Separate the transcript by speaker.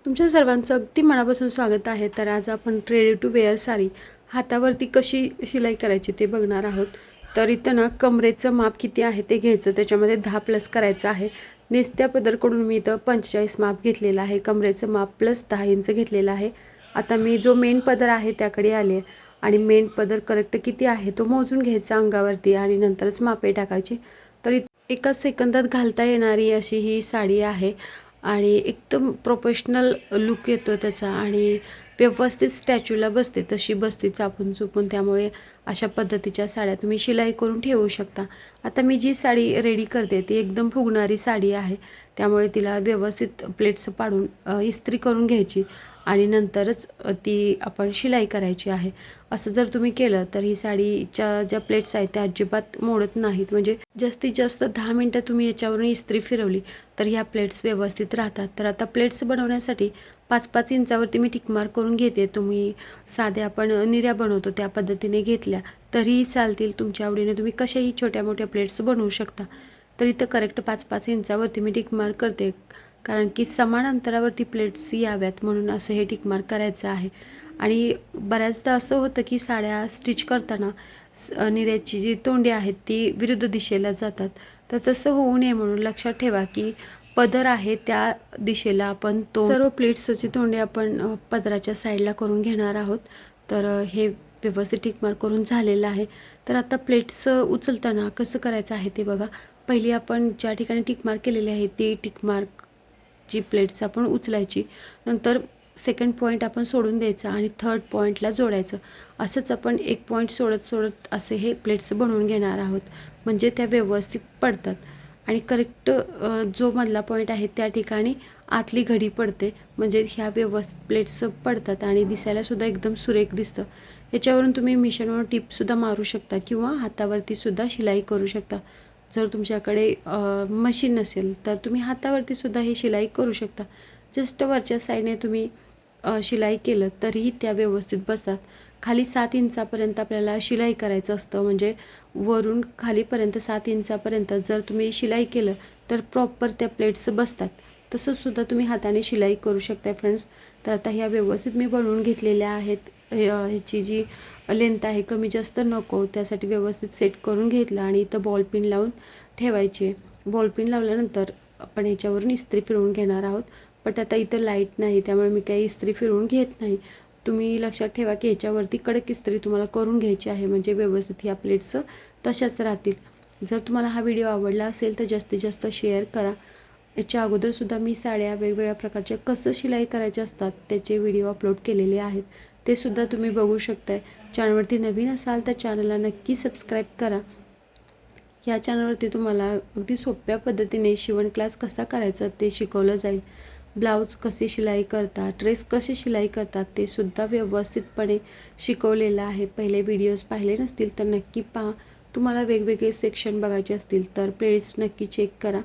Speaker 1: तुमच्या सर्वांचं अगदी मनापासून स्वागत आहे। तर आज आपण रेडी टू वेअर साडी हातावरती कशी शिलाई करायची ते बघणार आहोत। तर इथं ना कमरेचं माप किती आहे ते घ्यायचं, त्याच्यामध्ये 10 प्लस करायचं आहे। नेसत्या पदरकडून मी इथं 45 माप घेतलेलं आहे, कमरेचं माप प्लस 10 इंच घेतलेलं आहे। आता मी जो मेन पदर आहे त्याकडे आले आणि मेन पदर करेक्ट किती आहे तो मोजून घ्यायचा अंगावरती आणि नंतरच मापे टाकायची। तर एका सेकंदात घालता येणारी अशी ही साडी आहे आणि एकदम प्रोफेशनल लुक येतो त्याचा आणि व्यवस्थित स्टॅच्यूला बसते तशी बसते चापून चुपून। त्यामुळे अशा पद्धतीच्या साड्या तुम्ही शिलाई करून ठेवू शकता। आता मी जी साडी रेडी करते ती एकदम फुगणारी साडी आहे, त्यामुळे तिला व्यवस्थित प्लेट्स पाडून इस्त्री करून घ्यायची आणि नंतरच ती आपण शिलाई करायची आहे। असं जर तुम्ही केलं तर ही साडीच्या ज्या प्लेट्स आहेत त्या अजिबात मोडत नाहीत। म्हणजे जास्तीत जास्त 10 मिनटं तुम्ही याच्यावरून इस्त्री फिरवली तर ह्या प्लेट्स व्यवस्थित राहतात। तर आता प्लेट्स बनवण्यासाठी 5-5 इंचावरती मी टिकमार्क करून घेते। तुम्ही साध्या आपण निर्या बनवतो त्या पद्धतीने घेतल्या तरीही चालतील, तुमच्या आवडीने तुम्ही कशाही छोट्या मोठ्या प्लेट्स बनवू शकता। तर इथं करेक्ट 5-5 इंचावरती मी टिकमार्क करते, कारण की समान अंतरावरती प्लेट्स याव्यात म्हणून असं हे टिकमार्क करायचं आहे। आणि बऱ्याचदा असं होतं की साड्या स्टिच करताना निर्याची जी तोंडी आहेत ती विरुद्ध दिशेला जातात, तर तसं होऊ नये म्हणून लक्षात ठेवा की पदर आहे त्या दिशेला आपण सर्व प्लेट्सची तोंडी आपण पदराच्या साईडला करून घेणार आहोत। तर हे व्यवस्थित टिकमार्क करून झालेलं आहे। तर आता प्लेट्स उचलताना कसं करायचं आहे ते बघा। पहिली आपण ज्या ठिकाणी टिकमार्क केलेली आहे ती टिकमार्कची प्लेट्स आपण उचलायची, नंतर सेकंड पॉईंट आपण सोडून द्यायचा आणि थर्ड पॉईंटला जोडायचं। असंच आपण एक पॉईंट सोडत सोडत असे हे प्लेट्स बनवून घेणार आहोत, म्हणजे त्या व्यवस्थित पडतात। आणि करेक्ट जो मधला पॉईंट आहे त्या ठिकाणी आतली घडी पडते, म्हणजे ह्या व्यवस्थित प्लेट्स पडतात आणि दिसायला सुद्धा एकदम सुरेख दिसतं। याच्यावरून तुम्ही मिशनवर टिपसुद्धा मारू शकता किंवा हातावरती सुद्धा शिलाई करू शकता। जर तुमच्याकडे मशीन नसेल तर तुम्ही हातावरती सुद्धा ही शिलाई करू शकता। जस्ट वरच्या साईडने तुम्ही शिलाई केलं तरीही त्या व्यवस्थित बसतात। खाली 7 इंचापर्यंत आपल्याला शिलाई करायचं असतं, म्हणजे वरून खालीपर्यंत 7 इंचापर्यंत जर तुम्ही शिलाई केलं तर प्रॉपर त्या प्लेट्स बसतात। तसंसुद्धा तुम्ही हाताने शिलाई करू शकता फ्रेंड्स। तर आता ह्या व्यवस्थित मी बनवून घेतलेल्या आहेत। ह्याची जी लेंथ आहे कमी जास्त नको त्यासाठी व्यवस्थित सेट करून घेतलं आणि इथं बॉल पिन लावून ठेवायचे। बॉल पिन लावल्यानंतर आपण ह्याच्यावरून इस्त्री फिरवून घेणार आहोत, बट आता इथं लाईट नाही त्यामुळे मी काही इस्त्री फिरवून घेत नाही। तुम्ही लक्षात ठेवा की ह्याच्यावरती कडक इस्त्री तुम्हाला करून घ्यायची आहे, म्हणजे व्यवस्थित ह्या प्लेट्स तशाच राहतील। जर तुम्हाला हा व्हिडिओ आवडला असेल तर जास्तीत जास्त शेअर करा। याच्या अगोदरसुद्धा मी साड्या वेगवेगळ्या प्रकारच्या कसं शिलाई करायचे असतात त्याचे व्हिडिओ अपलोड केलेले आहेत, ते सुद्धा तुम्ही बघू शकताय। चॅनलवरती नवीन असाल तर चॅनलला नक्की सबस्क्राईब करा। या चॅनलवरती तुम्हाला अगदी सोप्या पद्धतीने शिवण क्लास कसा करायचा ते शिकवलं जाईल। ब्लाऊज कसे शिलाई करतात, ड्रेस कसे शिलाई करतात ते सुद्धा व्यवस्थितपणे शिकवलेलं आहे। पहिले व्हिडिओज पाहिले नसतील तर नक्की पहा। तुम्हाला वेगवेगळे सेक्शन बघायचे असतील तर प्लेलिस्ट नक्की चेक करा।